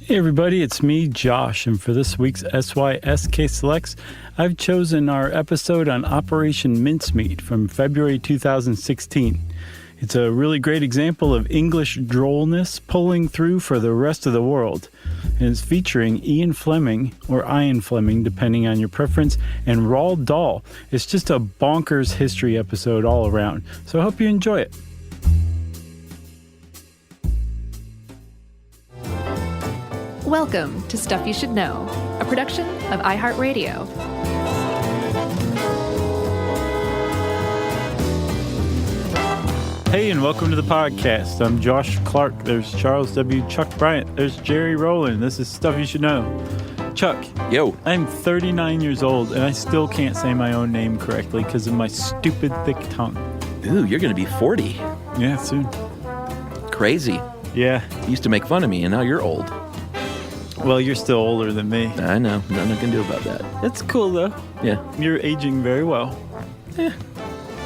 Hey everybody, it's me, Josh, and for this week's SYSK Selects, I've chosen our episode on Operation Mincemeat from February 2016. It's a really great example of English drollness pulling through for the rest of the world. And it's featuring Ian Fleming, or Ian Fleming, depending on your preference, and Roald Dahl. It's just a bonkers history episode all around, so I hope you enjoy it. Welcome to Stuff You Should Know, a production of iHeartRadio. Hey, and welcome to the podcast. I'm Josh Clark. There's Charles W. Chuck Bryant. There's Jerry Rowland. This is Stuff You Should Know. Chuck. Yo. I'm 39 years old, and I still can't say my own name correctly because of my stupid thick tongue. Ooh, you're going to be 40. Yeah, soon. Crazy. Yeah. You used to make fun of me, and now you're old. Well, you're still older than me. I know. Nothing I can do about that. It's cool, though. Yeah. You're aging very well. Yeah.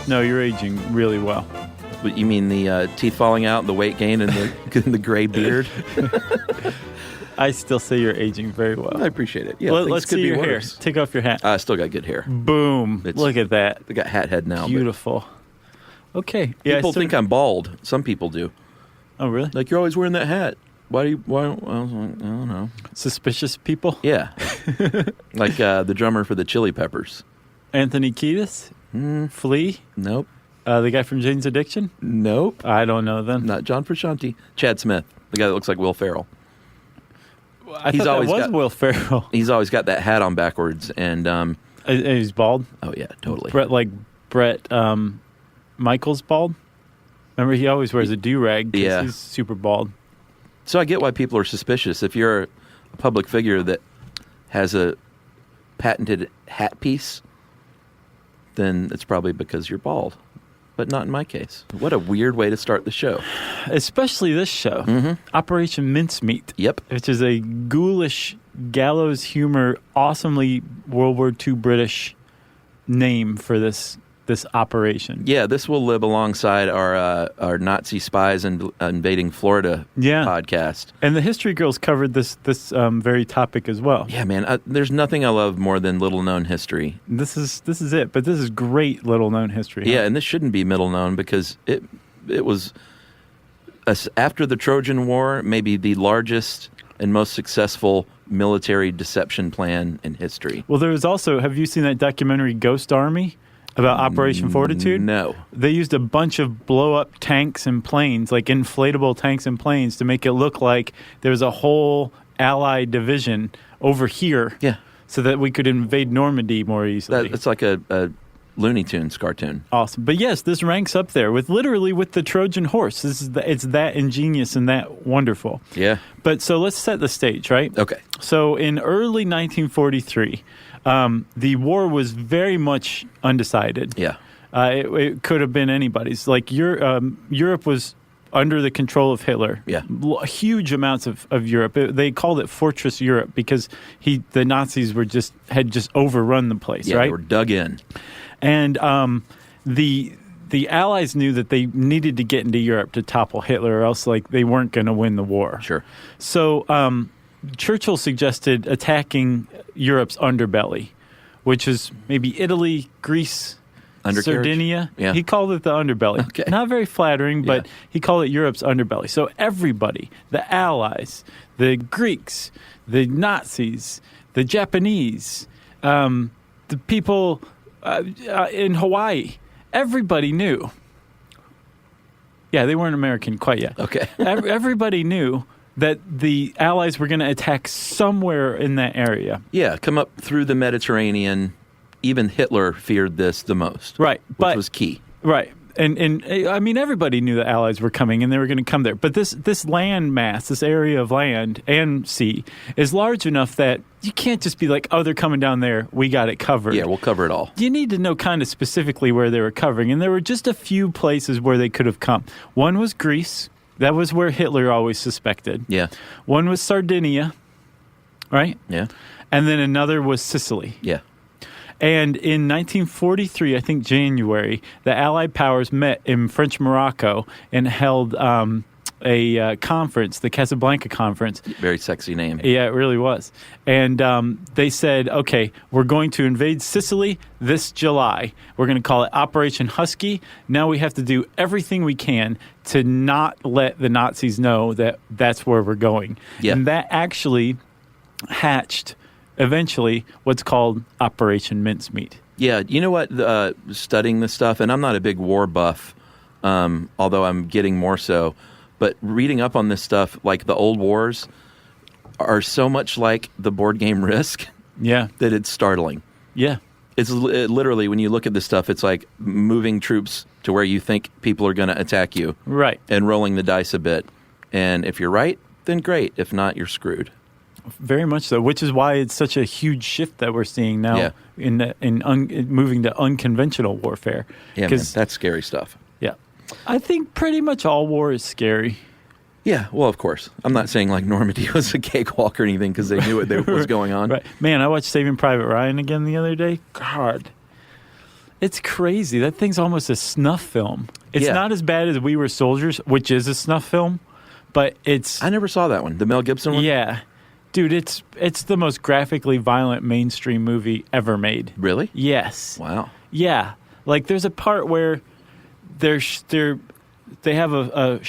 No, you're aging really well. But you mean the teeth falling out, the weight gain, and the gray beard? I still say you're aging very well. I appreciate it. Yeah, Let's see your hair. Take off your hat. I still got good hair. Boom. Look at that. I got hat head now. Beautiful. Okay. Yeah, people think I'm bald. Some people do. Oh, really? Like, you're always wearing that hat. Why? I was like, I don't know. Suspicious people? Yeah. Like the drummer for the Chili Peppers. Anthony Kiedis? Flea? Nope. The guy from Jane's Addiction? Nope. I don't know then. Not John Frusciante. Chad Smith, the guy that looks like Will Ferrell. I thought that was Will Ferrell. He's always got that hat on backwards, and he's bald? Oh yeah, totally. Brett Michaels bald? Remember, he always wears a do-rag because he's super bald. So I get why people are suspicious. If you're a public figure that has a patented hat piece, then it's probably because you're bald. But not in my case. What a weird way to start the show. Especially this show, Operation Mincemeat. Yep. Which is a ghoulish, gallows humor, awesomely World War II British name for this operation. Yeah, this will live alongside our Nazi spies invading Florida podcast. And the History Girls covered this very topic as well. Yeah, man, there's nothing I love more than little-known history. This is it, but this is great little-known history. Yeah, and this shouldn't be middle-known because it was, after the Trojan War, maybe the largest and most successful military deception plan in history. Well, there was also, have you seen that documentary Ghost Army? About Operation Fortitude? No. They used a bunch of blow-up tanks and planes, like inflatable tanks and planes, to make it look like there was a whole Allied division over here so that we could invade Normandy more easily. It's like a Looney Tunes cartoon. Awesome. But yes, this ranks up there with the Trojan horse. It's that ingenious and that wonderful. Yeah. But so let's set the stage, right? Okay. So in early 1943... the war was very much undecided. Yeah. It could have been anybody's. Like Europe was under the control of Hitler. Yeah. Huge amounts of Europe. They called it Fortress Europe because the Nazis had just overrun the place, right? Yeah, they were dug in. And the Allies knew that they needed to get into Europe to topple Hitler, or else they weren't going to win the war. Sure. So Churchill suggested attacking Europe's underbelly, which is maybe Italy, Greece, Sardinia. Yeah. He called it the underbelly. Okay. Not very flattering, but he called it Europe's underbelly. So everybody, the Allies, the Greeks, the Nazis, the Japanese, the people in Hawaii, everybody knew. Yeah, they weren't American quite yet. Okay. Everybody knew that the Allies were going to attack somewhere in that area. Yeah, come up through the Mediterranean. Even Hitler feared this the most. Right. Which was key. Right. And I mean, everybody knew the Allies were coming and they were going to come there. But this land mass, this area of land and sea, is large enough that you can't just be like, oh, they're coming down there, we got it covered. Yeah, we'll cover it all. You need to know kind of specifically where they were covering. And there were just a few places where they could have come. One was Greece. That was where Hitler always suspected. Yeah. One was Sardinia, right? Yeah. And then another was Sicily. Yeah. And in 1943, I think January, the Allied powers met in French Morocco and held a conference, the Casablanca conference. Very sexy name. Yeah, it really was. And they said, okay, we're going to invade Sicily this July. We're going to call it Operation Husky. Now we have to do everything we can to not let the Nazis know that that's where we're going. Yeah. And that actually hatched eventually what's called Operation Mincemeat. Yeah, you know what? Studying this stuff, and I'm not a big war buff, although I'm getting more so, but reading up on this stuff, like the old wars, are so much like the board game Risk Yeah. that it's startling. Yeah. It's literally, when you look at this stuff, it's like moving troops to where you think people are going to attack you. Right. And rolling the dice a bit. And if you're right, then great. If not, you're screwed. Very much so, which is why it's such a huge shift that we're seeing now in moving to unconventional warfare. Yeah, man, that's scary stuff. Yeah. I think pretty much all war is scary. Yeah, well, of course. I'm not saying like Normandy was a cakewalk or anything because they knew what was going on. Right. Man, I watched Saving Private Ryan again the other day. God, it's crazy. That thing's almost a snuff film. It's not as bad as We Were Soldiers, which is a snuff film, but it's... I never saw that one. The Mel Gibson one? Yeah. Dude, it's the most graphically violent mainstream movie ever made. Really? Yes. Wow. Yeah. Like, there's a part where they have a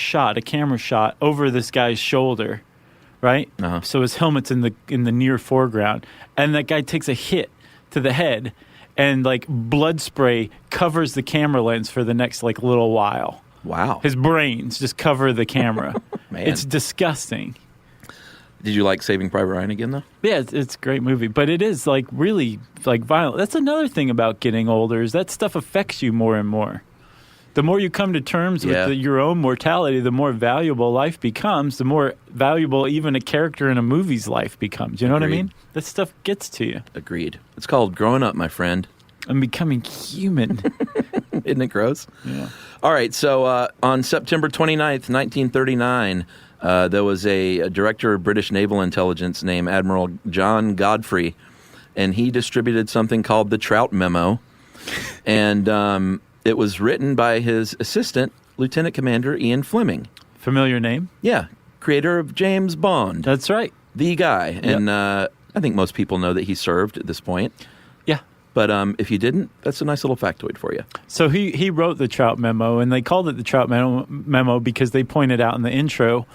camera shot over this guy's shoulder, right? Uh-huh. So his helmet's in the near foreground, and that guy takes a hit to the head, and like blood spray covers the camera lens for the next like little while. Wow. His brains just cover the camera. Man. It's disgusting. Did you like Saving Private Ryan again, though? Yeah, it's a great movie, but it is like really like violent. That's another thing about getting older is that stuff affects you more and more. The more you come to terms with your own mortality, the more valuable life becomes, the more valuable even a character in a movie's life becomes. You know what I mean? That stuff gets to you. Agreed. It's called growing up, my friend. And becoming human. Isn't it gross? Yeah. All right, so on September 29th, 1939, there was a director of British naval intelligence named Admiral John Godfrey, and he distributed something called the Trout Memo. And it was written by his assistant, Lieutenant Commander Ian Fleming. Familiar name? Yeah, creator of James Bond. That's right. The guy. Yep. And I think most people know that he served at this point. Yeah. But if you didn't, that's a nice little factoid for you. So he wrote the Trout Memo, and they called it the Trout Memo because they pointed out in the intro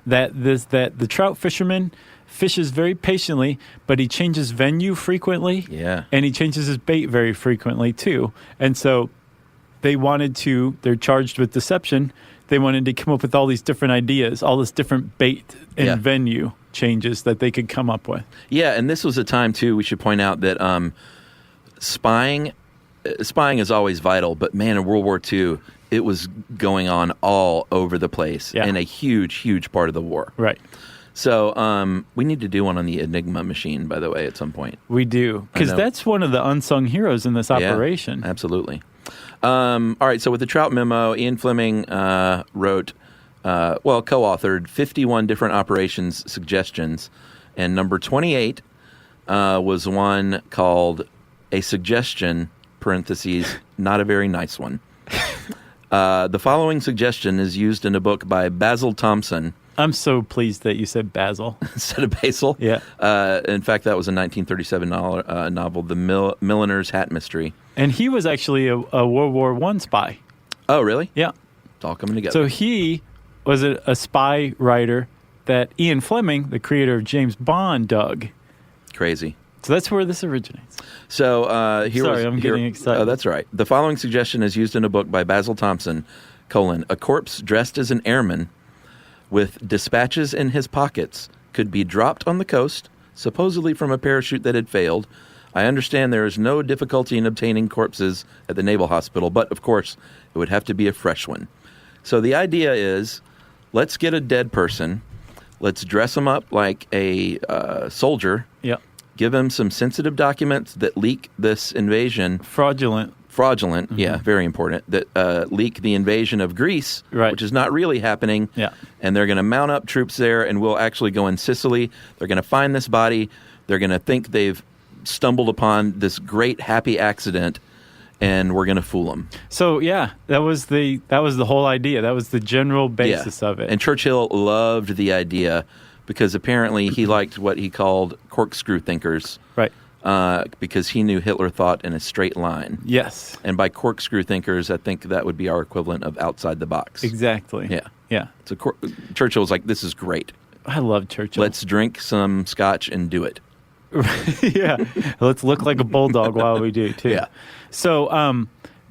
that the trout fisherman fishes very patiently, but he changes venue frequently. Yeah. And he changes his bait very frequently, too. And so they're charged with deception. They wanted to come up with all these different ideas, all this different bait and venue changes that they could come up with. Yeah, and this was a time, too, we should point out that spying is always vital, but man, in World War II, it was going on all over the place in a huge, huge part of the war. Right. So we need to do one on the Enigma machine, by the way, at some point. We do, because that's one of the unsung heroes in this operation. Yeah, absolutely. All right, so with the Trout Memo, Ian Fleming wrote, co-authored 51 different operations suggestions, and number 28 was one called A Suggestion, parentheses, not a very nice one. The following suggestion is used in a book by Basil Thompson. I'm so pleased that you said Basil. Instead of Basil? Yeah. In fact, that was a 1937 novel, The Milliner's Hat Mystery. And he was actually a World War I spy. Oh, really? Yeah. It's all coming together. So he was a spy writer that Ian Fleming, the creator of James Bond, dug. Crazy. So that's where this originates. So I'm getting excited. Oh, that's all right. The following suggestion is used in a book by Basil Thompson, a corpse dressed as an airman with dispatches in his pockets could be dropped on the coast, supposedly from a parachute that had failed. I understand there is no difficulty in obtaining corpses at the Naval Hospital, but, of course, it would have to be a fresh one. So the idea is, let's get a dead person, let's dress him up like a soldier, give him some sensitive documents that leak this invasion. Fraudulent, mm-hmm. Yeah, very important, that leak the invasion of Greece, which is not really happening. Yeah. And they're going to mount up troops there, and we'll actually go in Sicily. They're going to find this body. They're going to think they've stumbled upon this great happy accident, and we're going to fool them. So yeah, that was the whole idea. That was the general basis of it. And Churchill loved the idea because apparently he liked what he called corkscrew thinkers. Right. Because he knew Hitler thought in a straight line. Yes. And by corkscrew thinkers, I think that would be our equivalent of outside the box. Exactly. Yeah. Yeah. So Churchill was like, this is great. I love Churchill. Let's drink some scotch and do it. Yeah. Let's look like a bulldog while we do, too. Yeah. So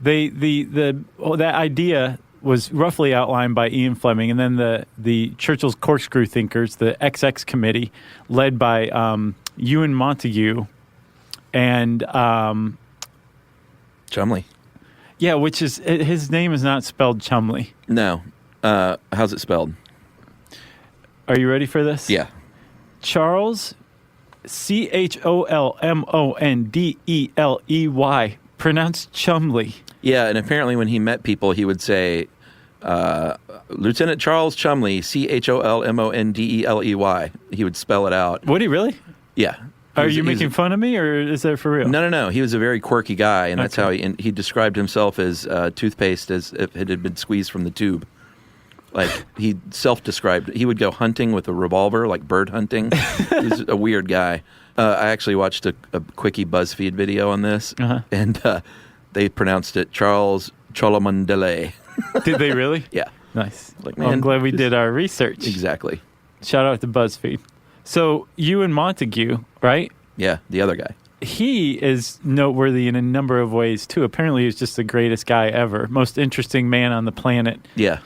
that idea was roughly outlined by Ian Fleming, and then the Churchill's corkscrew thinkers, the XX committee, led by Ewan Montague and Chumley. Yeah, which is his name is not spelled Chumley. No. How's it spelled? Are you ready for this? Yeah. Charles Cholmondeley, pronounced Chumley. Yeah, and apparently when he met people, he would say, Lieutenant Charles Chumley, Cholmondeley. He would spell it out. Would he really? Yeah. Are you making fun of me, or is that for real? No. He was a very quirky guy, and that's how he described himself as toothpaste as if it had been squeezed from the tube. Like, he self-described. He would go hunting with a revolver, like bird hunting. He's a weird guy. I actually watched a quickie BuzzFeed video on this, and they pronounced it Charles Cholmondeley. Did they really? Yeah. Nice. Like, man, I'm glad we did our research. Exactly. Shout out to BuzzFeed. So, Ewan Montague, right? Yeah, the other guy. He is noteworthy in a number of ways, too. Apparently, he's just the greatest guy ever. Most interesting man on the planet. Yeah.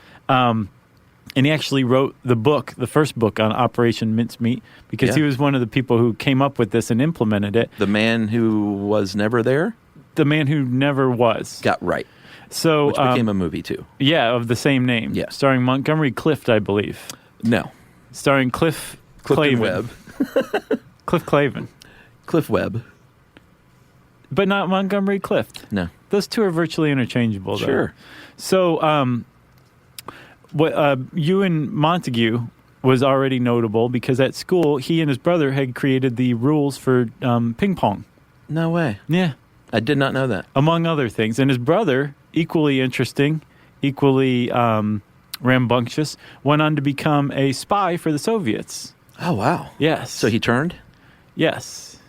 And he actually wrote the first book on Operation Mincemeat, because he was one of the people who came up with this and implemented it. The man who was never there? The man who never was. Got right. So, which became a movie, too. Yeah, of the same name. Yeah. Starring Montgomery Clift, I believe. No. Starring Cliff Clavin. Webb. Cliff Clavin. Cliff Webb. But not Montgomery Clift. No. Those two are virtually interchangeable, though. Sure. So, Ewan Montague was already notable because at school, he and his brother had created the rules for ping pong. No way. Yeah. I did not know that. Among other things. And his brother, equally interesting, equally rambunctious, went on to become a spy for the Soviets. Oh, wow. Yes. So he turned? Yes.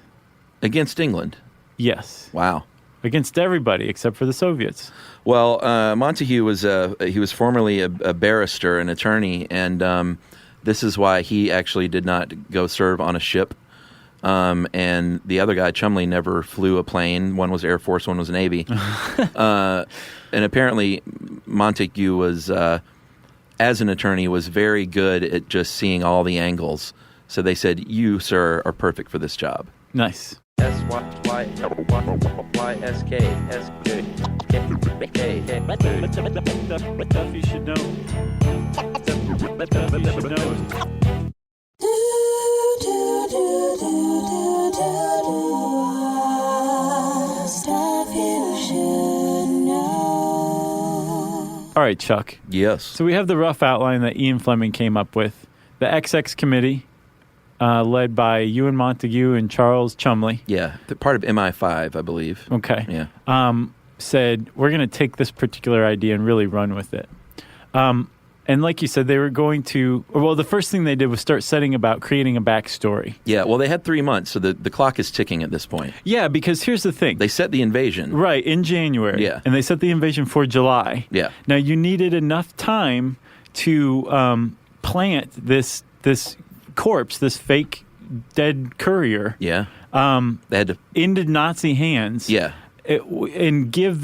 Against England? Yes. Wow. Against everybody except for the Soviets. Well, Montague was formerly a barrister, an attorney, and this is why he actually did not go serve on a ship. And the other guy, Chumley, never flew a plane. One was Air Force, one was Navy. And apparently Montague was, as an attorney, was very good at just seeing all the angles. So they said, you, sir, are perfect for this job. Nice. S-Y-Y-S-K-S-K-K. Stuff you should know. Stuff you should know. All right, Chuck. Yes. So we have the rough outline that Ian Fleming came up with. The XX committee, led by Ewan Montague and Charles Chumley. Yeah, part of MI5, I believe. Okay. Yeah. Said, we're going to take this particular idea and really run with it. And like you said, they were going to, well, the first thing they did was start setting about creating a backstory. Yeah, well, they had 3 months, so the clock is ticking at this point. Yeah, because here's the thing. They set the invasion. Right, in January. Yeah. And they set the invasion for July. Yeah. Now, you needed enough time to plant this corpse, this fake dead courier. Yeah. They had to into Nazi hands. Yeah. And give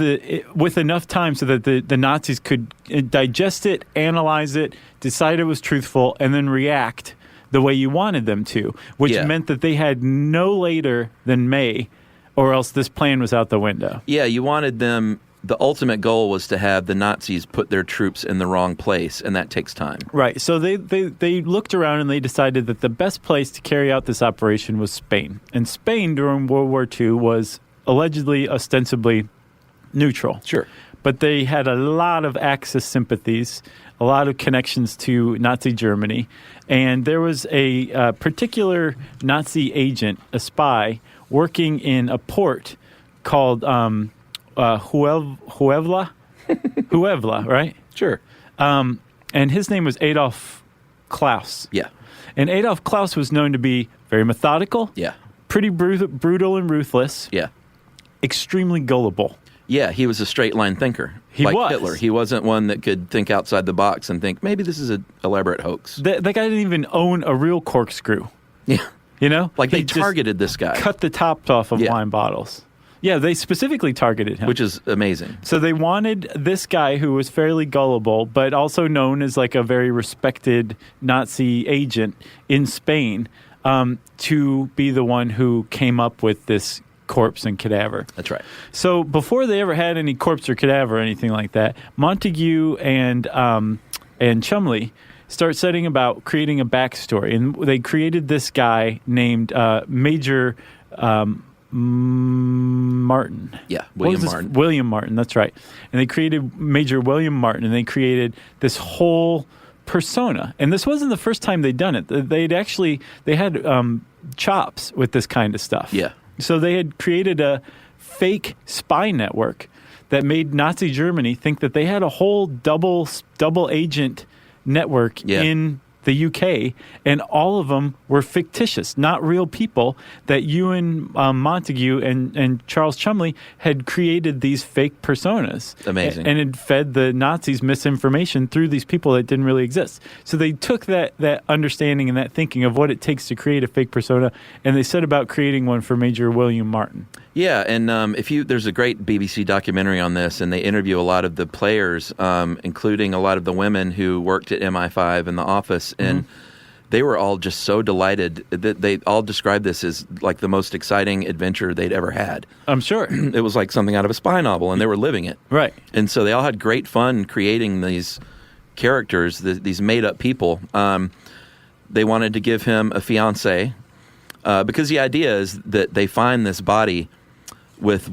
with enough time so that the Nazis could digest it, analyze it, decide it was truthful, and then react the way you wanted them to, which meant that they had no later than May, or else this plan was out the window. Yeah, you wanted them. The ultimate goal was to have the Nazis put their troops in the wrong place, and that takes time. Right. So they looked around and they decided that the best place to carry out this operation was Spain. And Spain during World War II was allegedly, ostensibly neutral. Sure. But they had a lot of Axis sympathies, a lot of connections to Nazi Germany. And there was a particular Nazi agent, a spy, working in a port called Huevla, right? Sure. And his name was Adolf Klaus. Yeah. And Adolf Klaus was known to be very methodical, Yeah. pretty brutal and ruthless, Yeah. extremely gullible. Yeah, he was a straight line thinker. He like was. Hitler. He wasn't one that could think outside the box and think, maybe this is an elaborate hoax. That guy didn't even own a real corkscrew. Yeah. You know? Like He they just targeted this guy. cut the tops off of Yeah. wine bottles. Yeah, they specifically targeted him. Which is amazing. So they wanted this guy who was fairly gullible, but also known as like a very respected Nazi agent in Spain, to be the one who came up with this corpse and cadaver. That's right. So before they ever had any corpse or cadaver or anything like that, Montague and Chumley start setting about creating a backstory, and they created this guy named Major Martin. Yeah, What was William this? Martin. William Martin, that's right. And they created Major William Martin, and they created this whole persona. And this wasn't the first time they'd done it. They had chops with this kind of stuff. Yeah. So they had created a fake spy network that made Nazi Germany think that they had a whole double agent network in the UK, and all of them were fictitious, not real people, that Ewan Montague and Charles Chumley had created these fake personas. Amazing. And it fed the Nazis misinformation through these people that didn't really exist. So they took that understanding and that thinking of what it takes to create a fake persona, and they set about creating one for Major William Martin. Yeah, and there's a great BBC documentary on this, and they interview a lot of the players, including a lot of the women who worked at MI5 in the office, and they were all just so delighted that they all described this as like the most exciting adventure they'd ever had. I'm sure. It was like something out of a spy novel, and they were living it. Right. And so they all had great fun creating these characters, these made-up people. They wanted to give him a fiancée, because the idea is that they find this body with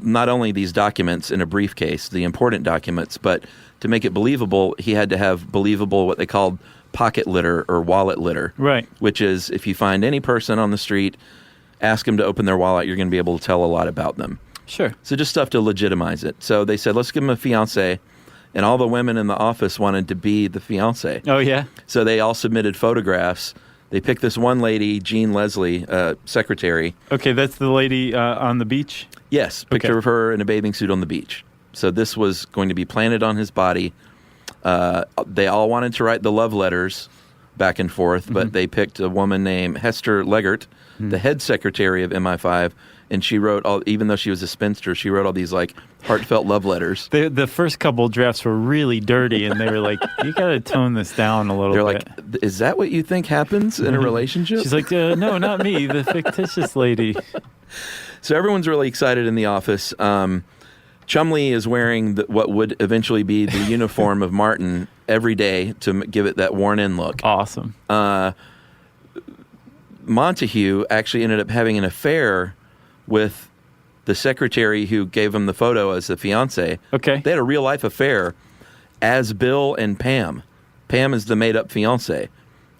not only these documents in a briefcase, the important documents, but to make it believable, he had to have believable what they called pocket litter or wallet litter. Right. Which is, if you find any person on the street, ask them to open their wallet, you're going to be able to tell a lot about them. Sure. So just stuff to legitimize it. So they said, let's give him a fiancé, and all the women in the office wanted to be the fiancé. Oh, yeah? So they all submitted photographs. They picked this one lady, Jean Leslie, secretary. Okay, that's the lady on the beach? Yes, picture of her in a bathing suit on the beach. So this was going to be planted on his body. They all wanted to write the love letters back and forth, but they picked a woman named Hester Legert, the head secretary of MI5, and she wrote even though she was a spinster, she wrote all these like heartfelt love letters. The first couple drafts were really dirty, and they were like, you got to tone this down a little bit. They're like, is that what you think happens in a relationship? She's like, no, not me, the fictitious lady. So everyone's really excited in the office. Chumley is wearing what would eventually be the uniform of Martin every day to give it that worn-in look. Awesome. Montague actually ended up having an affair with the secretary who gave him the photo as the fiancé. Okay. They had a real-life affair as Bill and Pam. Pam is the made-up fiancé.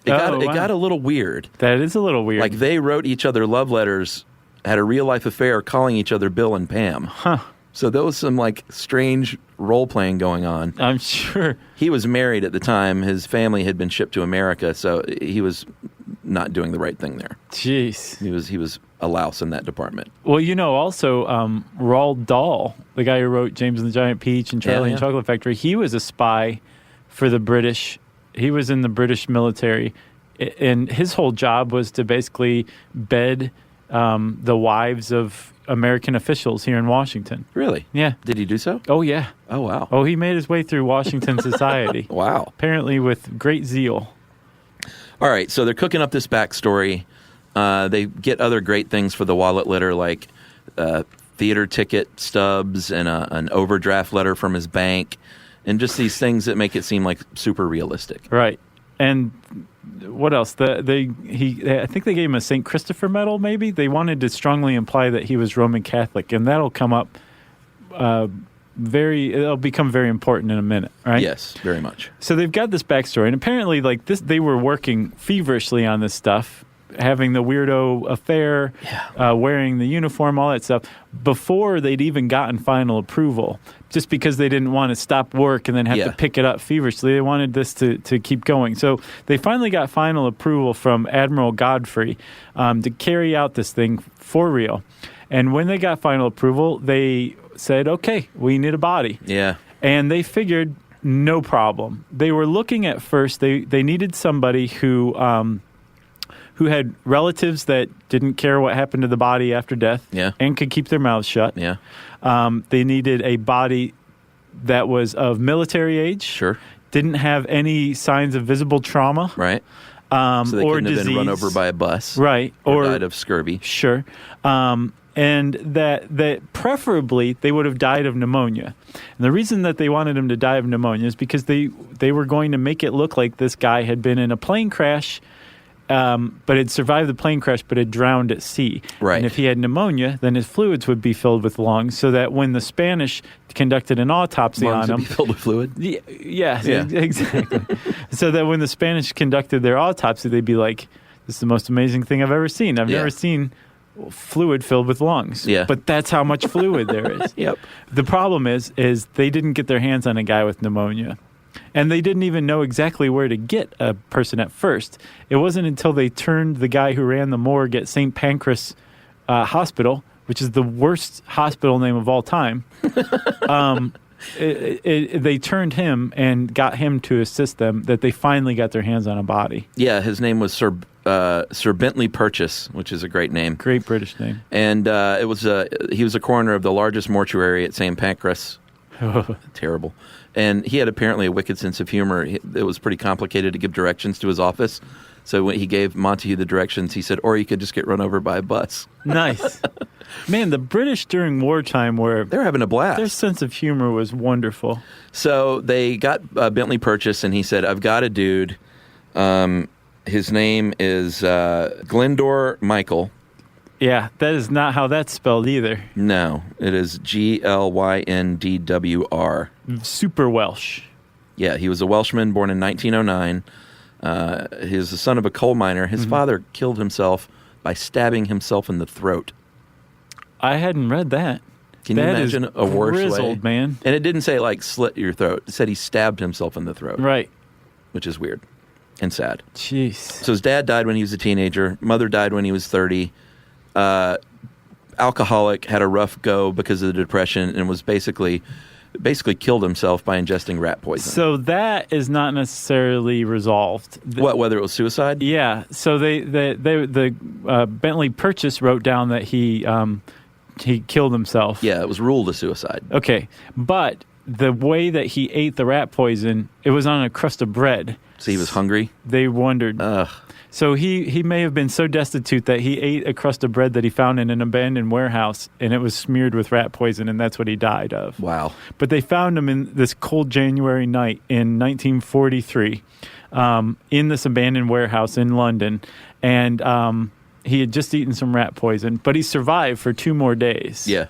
It got a little weird. That is a little weird. Like they wrote each other love letters, had a real-life affair calling each other Bill and Pam. Huh. So there was some like strange role-playing going on. I'm sure. He was married at the time. His family had been shipped to America, so he was not doing the right thing there. Jeez. He was a louse in that department. Well, also, Roald Dahl, the guy who wrote James and the Giant Peach and Charlie and the Chocolate Factory, he was a spy for the British. He was in the British military, and his whole job was to basically bed the wives of American officials here in Washington. Really? Yeah. Did he do so? Oh, yeah. Oh, wow. Oh, he made his way through Washington society. Wow. Apparently with great zeal. All right, so they're cooking up this backstory. They get other great things for the wallet litter, like theater ticket stubs and an overdraft letter from his bank, and just these things that make it seem like super realistic. Right. And what else? I think they gave him a St. Christopher medal, maybe? They wanted to strongly imply that he was Roman Catholic, and that'll come up it'll become very important in a minute, right? Yes, very much. So they've got this backstory, and apparently, like this, they were working feverishly on this stuff having the weirdo affair, wearing the uniform, all that stuff, before they'd even gotten final approval, just because they didn't want to stop work and then have to pick it up feverishly. They wanted this to keep going. So they finally got final approval from Admiral Godfrey to carry out this thing for real. And when they got final approval, they said, okay, we need a body. Yeah. And they figured, no problem. They were looking at first, they needed somebody who had relatives that didn't care what happened to the body after death and could keep their mouths shut. Yeah. They needed a body that was of military age. Sure. Didn't have any signs of visible trauma. Right. So they or couldn't have disease. been run over by a bus. Right. Or died of scurvy. Sure. And that preferably they would have died of pneumonia. And the reason that they wanted him to die of pneumonia is because they were going to make it look like this guy had been in a plane crash, but had survived the plane crash, but had drowned at sea. Right. And if he had pneumonia, then his fluids would be filled with lungs, so that when the Spanish conducted an autopsy lungs on him, would be filled with fluid. Yes, exactly. So that when the Spanish conducted their autopsy, they'd be like, "This is the most amazing thing I've ever seen. I've never seen fluid filled with lungs." Yeah. But that's how much fluid there is. Yep. The problem is they didn't get their hands on a guy with pneumonia. And they didn't even know exactly where to get a person at first. It wasn't until they turned the guy who ran the morgue at St. Pancras Hospital, which is the worst hospital name of all time. They turned him and got him to assist them, that they finally got their hands on a body. Yeah, his name was Sir Bentley Purchase, which is a great name. Great British name. And he was a coroner of the largest mortuary at St. Pancras. Terrible. And he had apparently a wicked sense of humor. It was pretty complicated to give directions to his office. So when he gave Montague the directions, he said, or you could just get run over by a bus. Nice. Man, the British during wartime they're having a blast. Their sense of humor was wonderful. So they got Bentley Purchase, and he said, I've got a dude. His name is Glendower Michael. Yeah, that is not how that's spelled either. No, it is Glyndwr. Super Welsh. Yeah, he was a Welshman born in 1909. He was the son of a coal miner. His father killed himself by stabbing himself in the throat. I hadn't read that. Can you imagine a worse way? Grizzled, man. And it didn't say, like, slit your throat. It said he stabbed himself in the throat. Right. Which is weird and sad. Jeez. So his dad died when he was a teenager. Mother died when he was 30. Alcoholic, had a rough go because of the depression, and was basically killed himself by ingesting rat poison. So that is not necessarily resolved. Whether it was suicide? Yeah. So the Bentley Purchase wrote down that he killed himself. Yeah, it was ruled a suicide. Okay, but the way that he ate the rat poison, it was on a crust of bread. So he was hungry? They wondered. Ugh. So he may have been so destitute that he ate a crust of bread that he found in an abandoned warehouse, and it was smeared with rat poison, and that's what he died of. Wow. But they found him in this cold January night in 1943 in this abandoned warehouse in London, and he had just eaten some rat poison, but he survived for 2 more days. Yeah.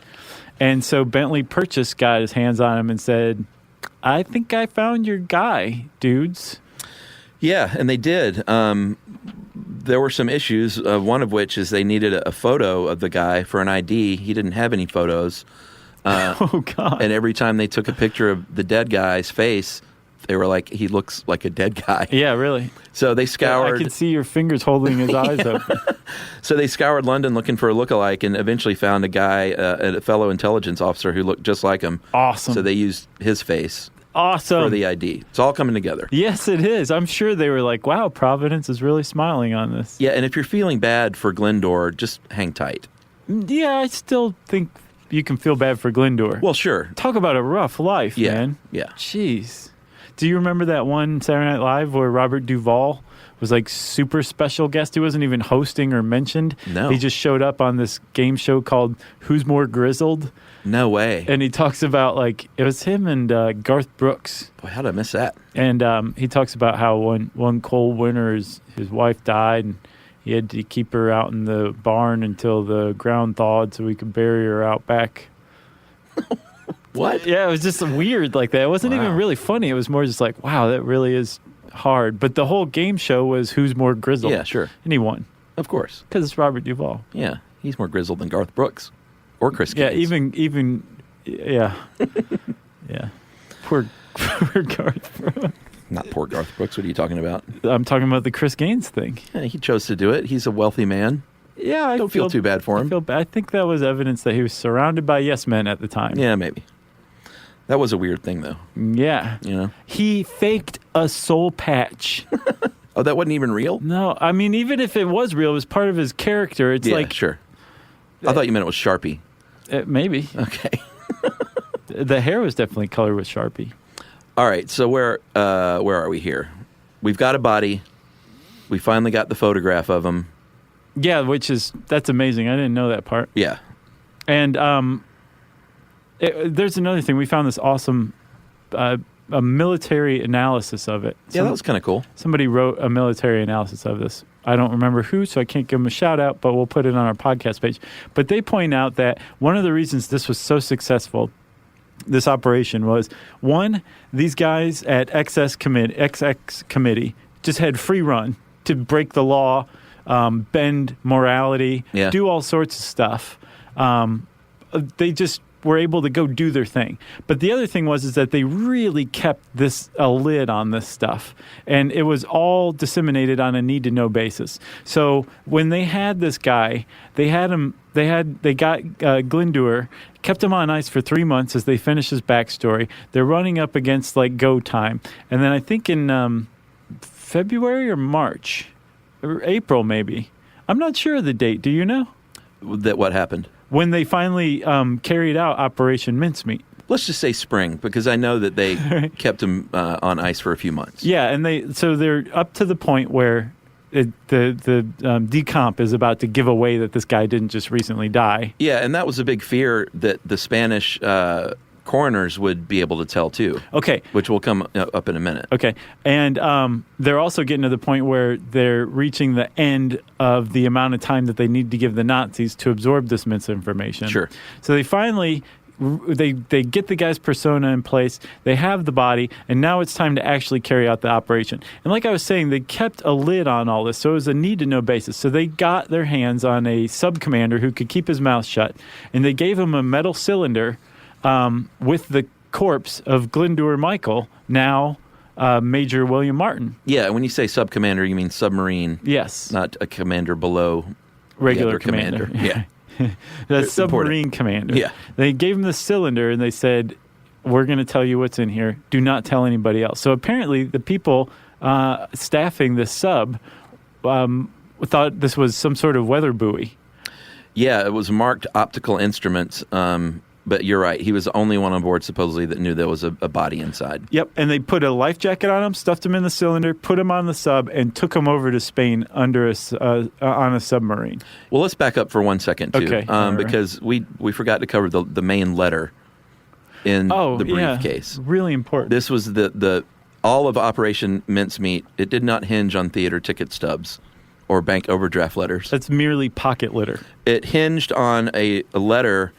And so Bentley Purchase got his hands on him and said, I think I found your guy, dudes. Yeah, and they did. There were some issues, one of which is they needed a photo of the guy for an ID. He didn't have any photos. Oh, God. And every time they took a picture of the dead guy's face, they were like, he looks like a dead guy. Yeah, really. So they scoured. I could see your fingers holding his eyes open. So they scoured London looking for a lookalike and eventually found a guy, a fellow intelligence officer who looked just like him. Awesome. So they used his face. Awesome. For the ID. It's all coming together. Yes, it is. I'm sure they were like, wow, Providence is really smiling on this. Yeah, and if you're feeling bad for Glendower, just hang tight. Yeah, I still think you can feel bad for Glendower. Well, sure. Talk about a rough life, man. Yeah. Jeez. Do you remember that one Saturday Night Live where Robert Duvall was like super special guest? He wasn't even hosting or mentioned. No. He just showed up on this game show called Who's More Grizzled? No way. And he talks about, like, it was him and Garth Brooks. Boy, how did I miss that? And he talks about how one cold winter his wife died and he had to keep her out in the barn until the ground thawed so we could bury her out back. What? Yeah, it was just weird like that. It wasn't even really funny. It was more just like, wow, that really is hard. But the whole game show was Who's More Grizzled. Yeah, sure. And he won. Of course. Because it's Robert Duvall. Yeah. He's more grizzled than Garth Brooks or Chris Yeah, Gaines. even yeah. Yeah. Poor Garth Brooks. Not poor Garth Brooks. What are you talking about? I'm talking about the Chris Gaines thing. Yeah, he chose to do it. He's a wealthy man. Yeah, I Don't feel too bad for him. I think that was evidence that he was surrounded by yes men at the time. Yeah, maybe. That was a weird thing, though. Yeah. You know? He faked a soul patch. Oh, that wasn't even real? No, I mean, even if it was real, it was part of his character. It's like... sure. I thought you meant it was Sharpie. Maybe. Okay. The hair was definitely colored with Sharpie. All right, so where are we here? We've got a body. We finally got the photograph of him. Yeah, that's amazing. I didn't know that part. Yeah. And there's another thing. We found this awesome a military analysis of it. Yeah, that was kind of cool. Somebody wrote a military analysis of this. I don't remember who, so I can't give them a shout out, but we'll put it on our podcast page. But they point out that one of the reasons this was so successful, this operation, was, one, these guys at XX Committee just had free run to break the law, bend morality, do all sorts of stuff. They just were able to go do their thing. But the other thing was that they really kept a lid on this stuff, and it was all disseminated on a need-to-know basis. So when they had this guy, they got Glendower, kept him on ice for 3 months as they finished his backstory. They're running up against like go time, and then I think in February or March or April maybe, I'm not sure of the date. Do you know? That what happened? When they finally carried out Operation Mincemeat. Let's just say spring, because I know that they kept him on ice for a few months. Yeah, and they're up to the point where the decomp is about to give away that this guy didn't just recently die. Yeah, and that was a big fear that the Spanish coroners would be able to tell too. Okay. Which will come up in a minute. Okay. And they're also getting to the point where they're reaching the end of the amount of time that they need to give the Nazis to absorb this misinformation. Sure. So they finally... They get the guy's persona in place, they have the body, and now it's time to actually carry out the operation. And like I was saying, they kept a lid on all this, so it was a need-to-know basis. So they got their hands on a sub-commander who could keep his mouth shut, and they gave him a metal cylinder with the corpse of Glendower Michael, now Major William Martin. Yeah, when you say sub-commander, you mean submarine. Yes. Not a commander below regular the other commander. Yeah. The submarine commander. Yeah. They gave him the cylinder and they said, we're going to tell you what's in here. Do not tell anybody else. So apparently the people staffing this sub thought this was some sort of weather buoy. Yeah, it was marked optical instruments. But you're right. He was the only one on board, supposedly, that knew there was a body inside. Yep. And they put a life jacket on him, stuffed him in the cylinder, put him on the sub, and took him over to Spain on a submarine. Well, let's back up for 1 second, too. Okay. Because we forgot to cover the main letter in the briefcase. Yeah. Really important. This was the all of Operation Mincemeat. It did not hinge on theater ticket stubs or bank overdraft letters. That's merely pocket litter. It hinged on a letter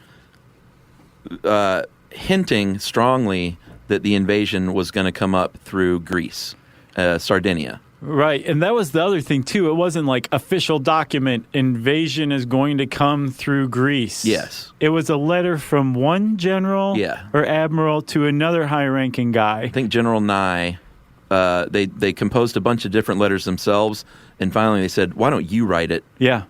hinting strongly that the invasion was going to come up through Greece, Sardinia. Right, and that was the other thing, too. It wasn't like official document, invasion is going to come through Greece. Yes. It was a letter from one general or admiral to another high-ranking guy. I think General Nye, they composed a bunch of different letters themselves, and finally they said, why don't you write it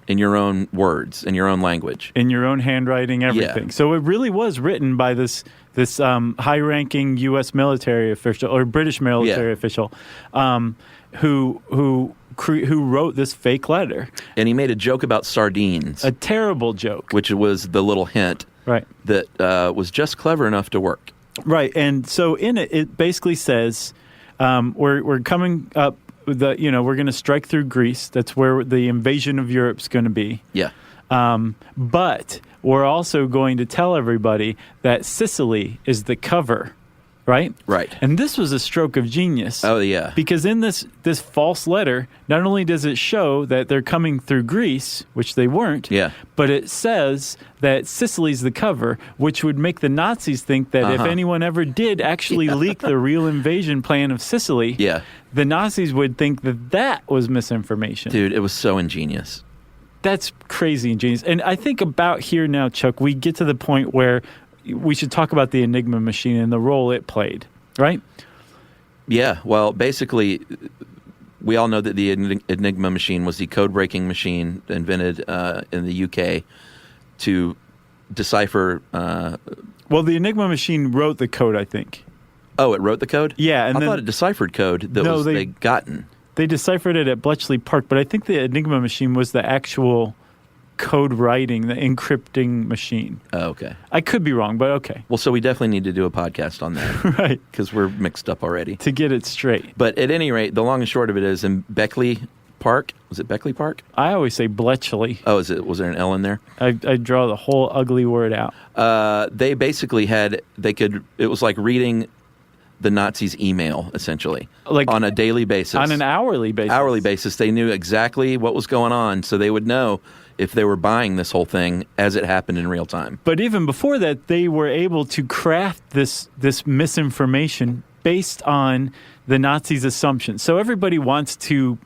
in your own words, in your own language? In your own handwriting, everything. Yeah. So it really was written by this high-ranking U.S. military official, or British military official, who wrote this fake letter. And he made a joke about sardines. A terrible joke. Which was the little hint that was just clever enough to work. Right, and so in it, it basically says, we're coming up, we're going to strike through Greece. That's where the invasion of Europe's going to be. Yeah. But we're also going to tell everybody that Sicily is the cover. Right? Right. And this was a stroke of genius. Oh, yeah. Because in this false letter, not only does it show that they're coming through Greece, which they weren't, but it says that Sicily's the cover, which would make the Nazis think that if anyone ever did actually leak the real invasion plan of Sicily, the Nazis would think that was misinformation. Dude, it was so ingenious. That's crazy ingenious. And I think about here now, Chuck, we get to the point where we should talk about the Enigma machine and the role it played, right? Yeah, well, basically, we all know that the Enigma machine was the code-breaking machine invented in the UK to decipher... well, the Enigma machine wrote the code, I think. Oh, it wrote the code? Yeah. And I thought it deciphered code that they'd gotten. They deciphered it at Bletchley Park, but I think the Enigma machine was the actual code writing, the encrypting machine. Oh, okay. I could be wrong, but okay. Well, so we definitely need to do a podcast on that. Right. Because we're mixed up already. To get it straight. But at any rate, the long and short of it is in Bletchley Park. Was it Bletchley Park? I always say Bletchley. Oh, was there an L in there? I draw the whole ugly word out. They basically it was like reading the Nazis' email, essentially, like on a daily basis. On an hourly basis. Hourly basis. They knew exactly what was going on, so they would know if they were buying this whole thing as it happened in real time. But even before that, they were able to craft this misinformation based on the Nazis' assumptions. So everybody wants to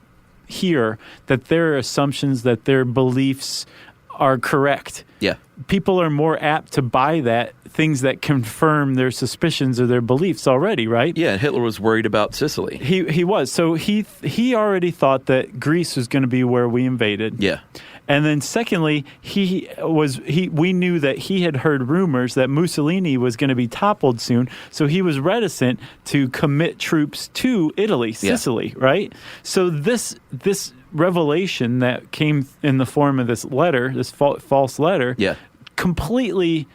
hear that their assumptions, that their beliefs are correct. Yeah. People are more apt to buy things that confirm their suspicions or their beliefs already, right? Yeah, Hitler was worried about Sicily. He was. So he already thought that Greece was going to be where we invaded. Yeah. And then secondly, we knew that he had heard rumors that Mussolini was going to be toppled soon, so he was reticent to commit troops to Italy, Sicily, right? So this revelation that came in the form of this letter, this false letter, completely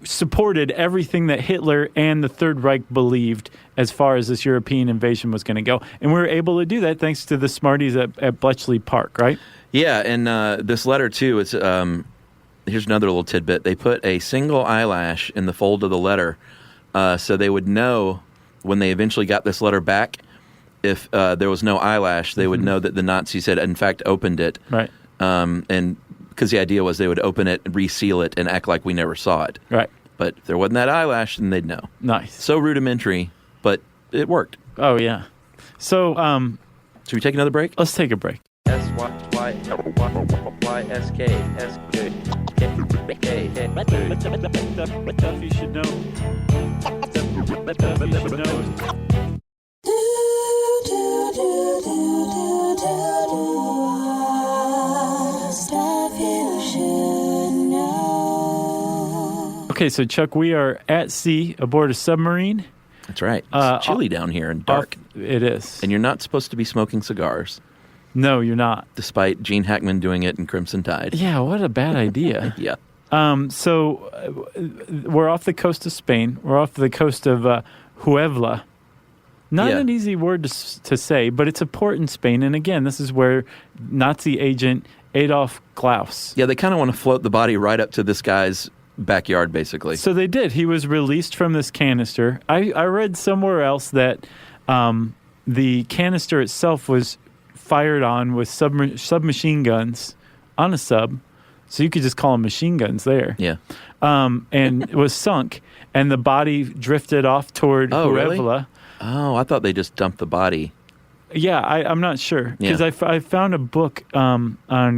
supported everything that Hitler and the Third Reich believed as far as this European invasion was going to go. And we were able to do that thanks to the smarties at Bletchley Park, right? Yeah, and this letter, too, it's here's another little tidbit. They put a single eyelash in the fold of the letter so they would know when they eventually got this letter back, if there was no eyelash, they would know that the Nazis had, in fact, opened it. Right. And because the idea was they would open it, reseal it, and act like we never saw it. Right. But if there wasn't that eyelash, then they'd know. Nice. So rudimentary, but it worked. Oh, yeah. So, should we take another break? Let's take a break. Stuff you should know. Stuff you should know. Okay, so Chuck, we are at sea aboard a submarine. That's right. It's chilly down here and dark. It is. And you're not supposed to be smoking cigars. No, you're not. Despite Gene Hackman doing it in Crimson Tide. Yeah, what a bad idea. Yeah. So we're off the coast of Spain. We're off the coast of Huelva. Not an easy word to say, but it's a port in Spain. And again, this is where Nazi agent Adolf Klaus. Yeah, they kind of want to float the body right up to this guy's backyard, basically. So they did. He was released from this canister. I read somewhere else that the canister itself was fired on with submachine guns on a sub. So you could just call them machine guns there. Yeah. And it was sunk, and the body drifted off toward Huelva. Really? Oh, I thought they just dumped the body. Yeah, I'm not sure. Because I found a book on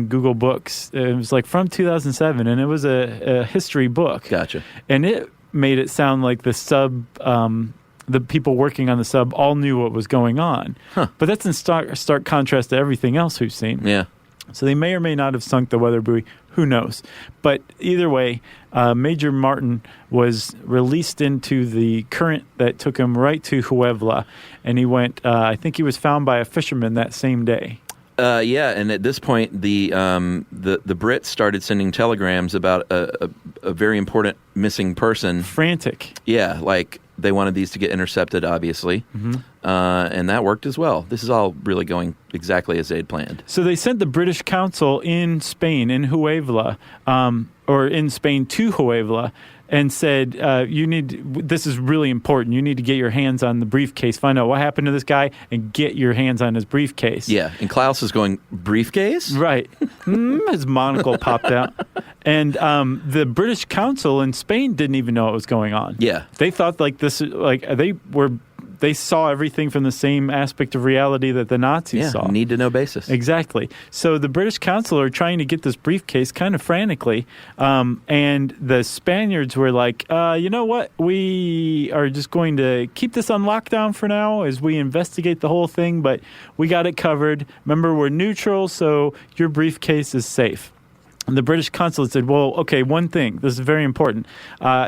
Google Books. It was like from 2007, and it was a history book. Gotcha. And it made it sound like the sub, the people working on the sub all knew what was going on. Huh. But that's in stark contrast to everything else we've seen. Yeah. So they may or may not have sunk the weather buoy. Who knows? But either way, Major Martin was released into the current that took him right to Huelva, and he went. I think he was found by a fisherman that same day. Yeah, and at this point, the Brits started sending telegrams about a very important missing person. Frantic. Yeah, like they wanted these to get intercepted, obviously, and that worked as well. This is all really going exactly as they had planned. So they sent the British consul in Spain, in Huelva, or in Spain to Huelva, and said, this is really important. You need to get your hands on the briefcase, find out what happened to this guy, and get your hands on his briefcase. Yeah, and Klaus is going, briefcase? Right. His monocle popped out. And the British consul in Spain didn't even know what was going on. Yeah. They thought they were they saw everything from the same aspect of reality that the Nazis saw. Need to know basis. Exactly. So the British consul are trying to get this briefcase kind of frantically, and the Spaniards were like, you know what? We are just going to keep this on lockdown for now as we investigate the whole thing, but we got it covered. Remember, we're neutral, so your briefcase is safe. And the British consulate said, well, okay, one thing. This is very important.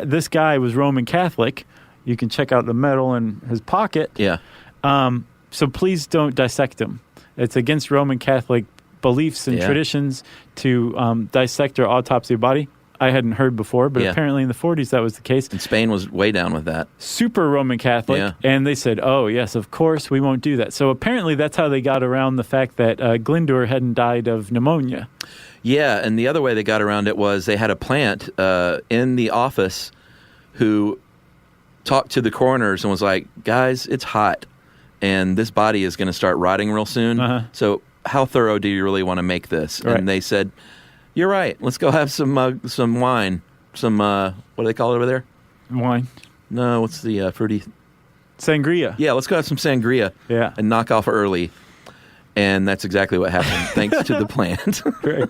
This guy was Roman Catholic. You can check out the medal in his pocket. Yeah. So please don't dissect him. It's against Roman Catholic beliefs and traditions to dissect or autopsy a body. I hadn't heard before, but apparently in the 40s that was the case. And Spain was way down with that. Super Roman Catholic. And they said, oh, yes, of course, we won't do that. So apparently that's how they got around the fact that Glendower hadn't died of pneumonia. Yeah, and the other way they got around it was they had a plant in the office who talked to the coroners and was like, guys, it's hot, and this body is going to start rotting real soon. So how thorough do you really want to make this? Right. And they said, you're right. Let's go have some wine. Some, what do they call it over there? Wine. No, what's the fruity? Sangria. Yeah, let's go have some sangria and knock off early. And that's exactly what happened, thanks to the plant. Right.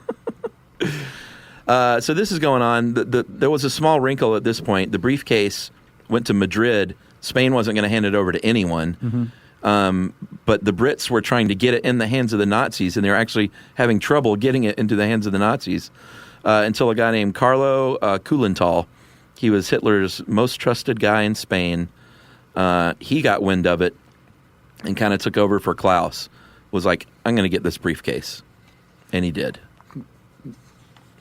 So this is going on. There was a small wrinkle at this point. The briefcase went to Madrid. Spain wasn't going to hand it over to anyone. But the Brits were trying to get it in the hands of the Nazis, and they were actually having trouble getting it into the hands of the Nazis until a guy named Carlo Kulenthal, he was Hitler's most trusted guy in Spain. He got wind of it and kind of took over for Klaus. Was like, I'm going to get this briefcase. And he did.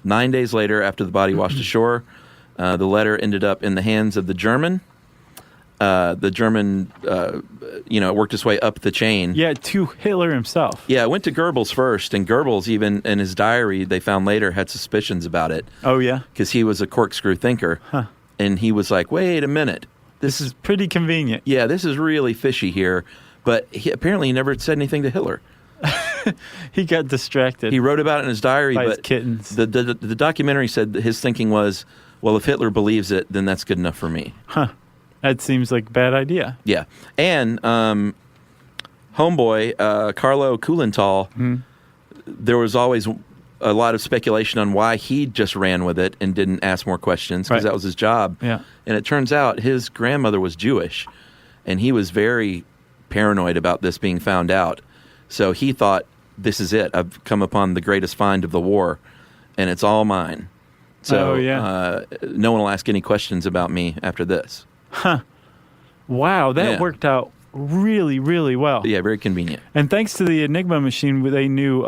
9 days later, after the body washed ashore, the letter ended up in the hands of the German. The German, worked its way up the chain. Yeah, to Hitler himself. Yeah, it went to Goebbels first, and Goebbels, even in his diary, they found later, had suspicions about it. Oh, yeah? Because he was a corkscrew thinker. And he was like, wait a minute. This is pretty convenient. Yeah, this is really fishy here. But apparently he never said anything to Hitler. He got distracted. He wrote about it in his diary, by but his kittens. The documentary said that his thinking was, well, if Hitler believes it, then that's good enough for me. That seems like a bad idea. Yeah. And homeboy, Carlo Kulenthal, there was always a lot of speculation on why he just ran with it and didn't ask more questions, because that was his job. Yeah. And it turns out his grandmother was Jewish, and he was very paranoid about this being found out. So he thought, this is it. I've come upon the greatest find of the war, and it's all mine. So no one will ask any questions about me after this. Wow, that worked out really, really well. Yeah, very convenient. And thanks to the Enigma machine, they knew,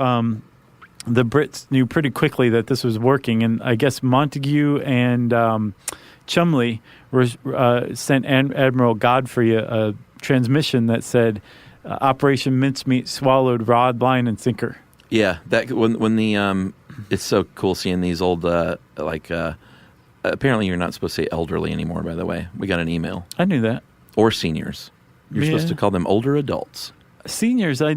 the Brits knew pretty quickly that this was working. And I guess Montague and Chumley sent Admiral Godfrey a transmission that said, Operation Mincemeat swallowed rod, line, and sinker. Yeah, that when the it's so cool seeing these old apparently you're not supposed to say elderly anymore. By the way, we got an email. I knew that. Or seniors. You're supposed to call them older adults. Seniors, I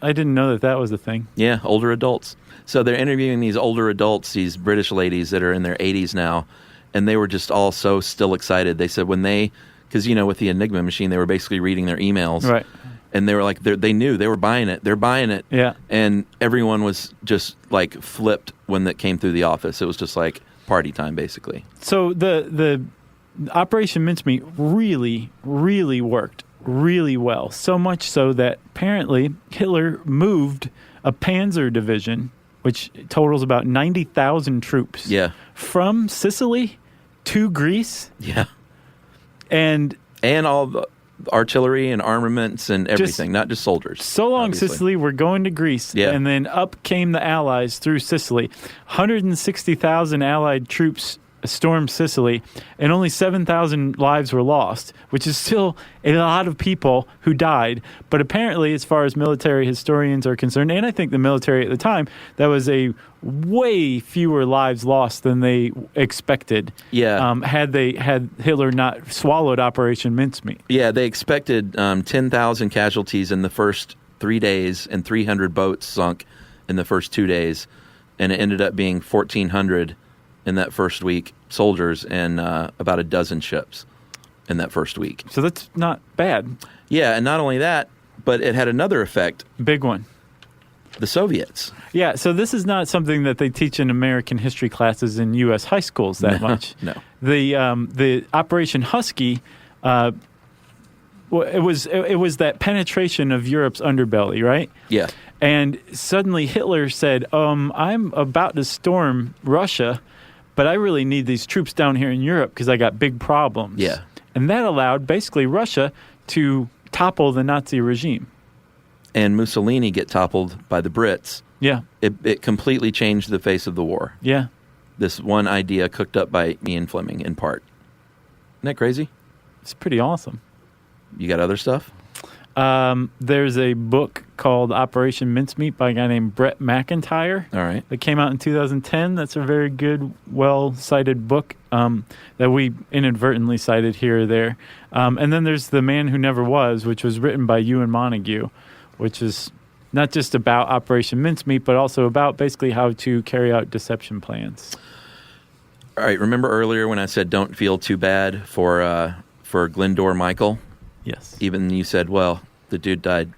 didn't know that was a thing. Yeah, older adults. So they're interviewing these older adults, these British ladies that are in their 80s now, and they were just all so still excited. They said because with the Enigma machine, they were basically reading their emails. Right. And they were like, they knew they were buying it. They're buying it. Yeah. And everyone was just like flipped when that came through the office. It was just like party time, basically. So the Operation Mincemeat really, really worked really well. So much so that apparently Hitler moved a Panzer division, which totals about 90,000 troops. Yeah. From Sicily to Greece. Yeah. And all the artillery and armaments and everything, not just soldiers. So long, obviously. Sicily, we're going to Greece. Yeah. And then up came the Allies through Sicily. 160,000 Allied troops stormed Sicily, and only 7,000 lives were lost, which is still a lot of people who died. But apparently, as far as military historians are concerned, and I think the military at the time, that was a way fewer lives lost than they expected. Yeah. Had Hitler not swallowed Operation Mincemeat. Yeah, they expected 10,000 casualties in the first 3 days and 300 boats sunk in the first 2 days, and it ended up being 1,400 in that first week, soldiers, and about a dozen ships. in that first week. So that's not bad. Yeah, and not only that, but it had another effect. Big one. The Soviets. Yeah, so this is not something that they teach in American history classes in U.S. high schools that much. No. The Operation Husky, it was that penetration of Europe's underbelly, right? Yeah. And suddenly Hitler said, I'm about to storm Russia, but I really need these troops down here in Europe because I got big problems. Yeah. And that allowed basically Russia to topple the Nazi regime. And Mussolini get toppled by the Brits. Yeah. It completely changed the face of the war. Yeah. This one idea cooked up by Ian Fleming in part. Isn't that crazy? It's pretty awesome. You got other stuff? There's a book called Operation Mincemeat by a guy named Brett McIntyre. All right. That came out in 2010. That's a very good, well-cited book that we inadvertently cited here or there. And then there's The Man Who Never Was, which was written by Ewan Montague, which is not just about Operation Mincemeat, but also about basically how to carry out deception plans. All right. Remember earlier when I said don't feel too bad for Glendower Michael? Yes. Even you said, well, the dude died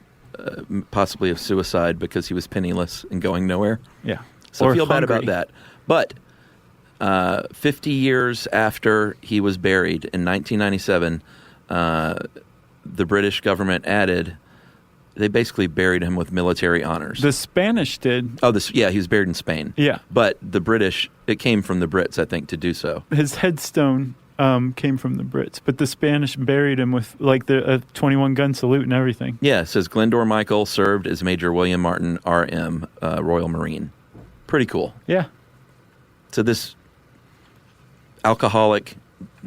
possibly of suicide because he was penniless and going nowhere. Yeah. So Or feel bad hungry. about that. But 50 years after he was buried in 1997, the British government added, they basically buried him with military honors. The Spanish did. Oh, he was buried in Spain. Yeah. But the British, it came from the Brits, I think, to do so. His headstone came from the Brits, but the Spanish buried him with like the 21-gun salute and everything. Yeah, it says Glendower Michael served as Major William Martin, R.M., Royal Marine. Pretty cool. Yeah. So this alcoholic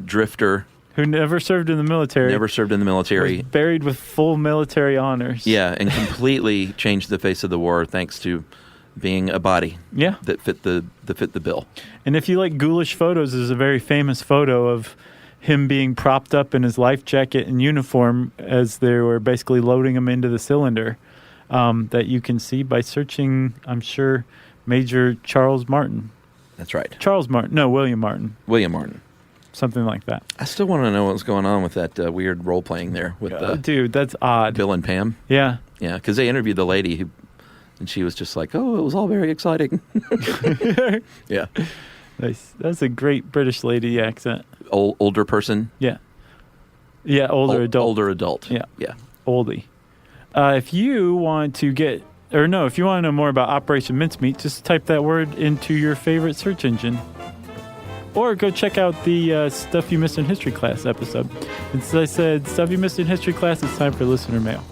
drifter Who never served in the military. never served in the military. Was buried with full military honors. Yeah, and completely changed the face of the war thanks to being a body Yeah. that fit the bill. And if you like ghoulish photos, there's a very famous photo of him being propped up in his life jacket and uniform as they were basically loading him into the cylinder that you can see by searching, I'm sure, Major Charles Martin. That's right. Charles Martin. No, William Martin. William Martin. Something like that. I still want to know what's going on with that weird role-playing there with Dude, that's odd. Bill and Pam. Yeah. Yeah, because they interviewed the lady and she was just like, oh, it was all very exciting. Yeah. Nice. That's a great British lady accent. Older person. Yeah. Yeah, older adult. Older adult. Yeah. Yeah. Oldie. If you want to if you want to know more about Operation Mincemeat, just type that word into your favorite search engine. Or go check out the Stuff You Missed in History Class episode. As I said, Stuff You Missed in History Class, it's time for listener mail.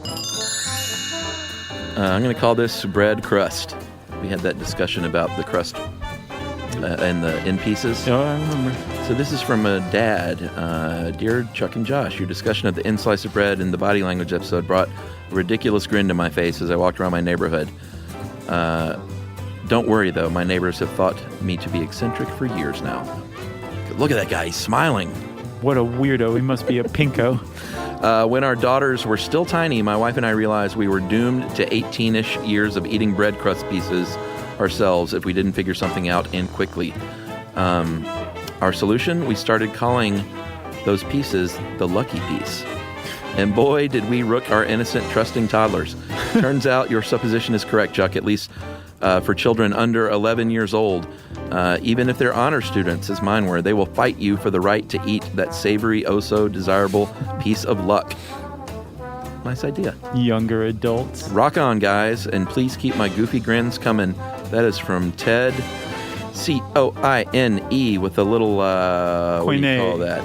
I'm going to call this bread crust. We had that discussion about the crust and the in pieces. Oh, I remember. So this is from a dad. Dear Chuck and Josh, your discussion of the in slice of bread in the body language episode brought a ridiculous grin to my face as I walked around my neighborhood. Don't worry, though. My neighbors have thought me to be eccentric for years now. Look at that guy. He's smiling. What a weirdo. He must be a pinko. When our daughters were still tiny, my wife and I realized we were doomed to 18-ish years of eating bread crust pieces ourselves if we didn't figure something out and quickly. Our solution? We started calling those pieces the lucky piece. And boy, did we rook our innocent, trusting toddlers. Turns out your supposition is correct, Chuck, at least for children under 11 years old. Even if they're honor students, as mine were, they will fight you for the right to eat that savory, oh-so-desirable piece of luck. Nice idea. Younger adults. Rock on, guys, and please keep my goofy grins coming. That is from Ted, C-O-I-N-E, with a little, what do you call that?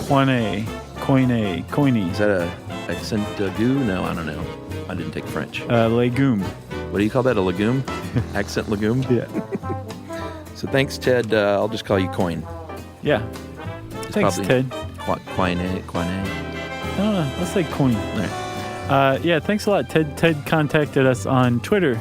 Coine. Is that a accent aigu? No, I don't know. I didn't take French. Legume. What do you call that, a legume? Accent legume? Yeah. So thanks, Ted. I'll just call you Coin. Yeah. Thanks, Ted. Coine. I don't know. Let's say coin. All right. Yeah, thanks a lot. Ted contacted us on Twitter.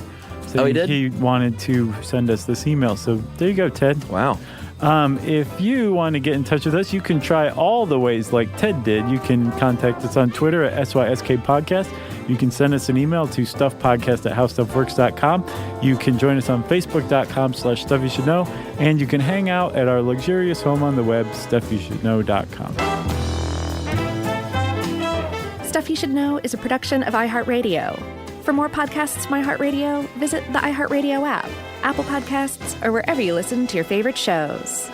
Oh, he did? He wanted to send us this email. So there you go, Ted. Wow. If you want to get in touch with us, you can try all the ways like Ted did. You can contact us on Twitter at SYSK Podcast. You can send us an email to stuffpodcast@howstuffworks.com. You can join us on facebook.com/stuffyoushouldknow. And you can hang out at our luxurious home on the web, stuffyoushouldknow.com. Stuff You Should Know is a production of iHeartRadio. For more podcasts from iHeartRadio, visit the iHeartRadio app, Apple Podcasts, or wherever you listen to your favorite shows.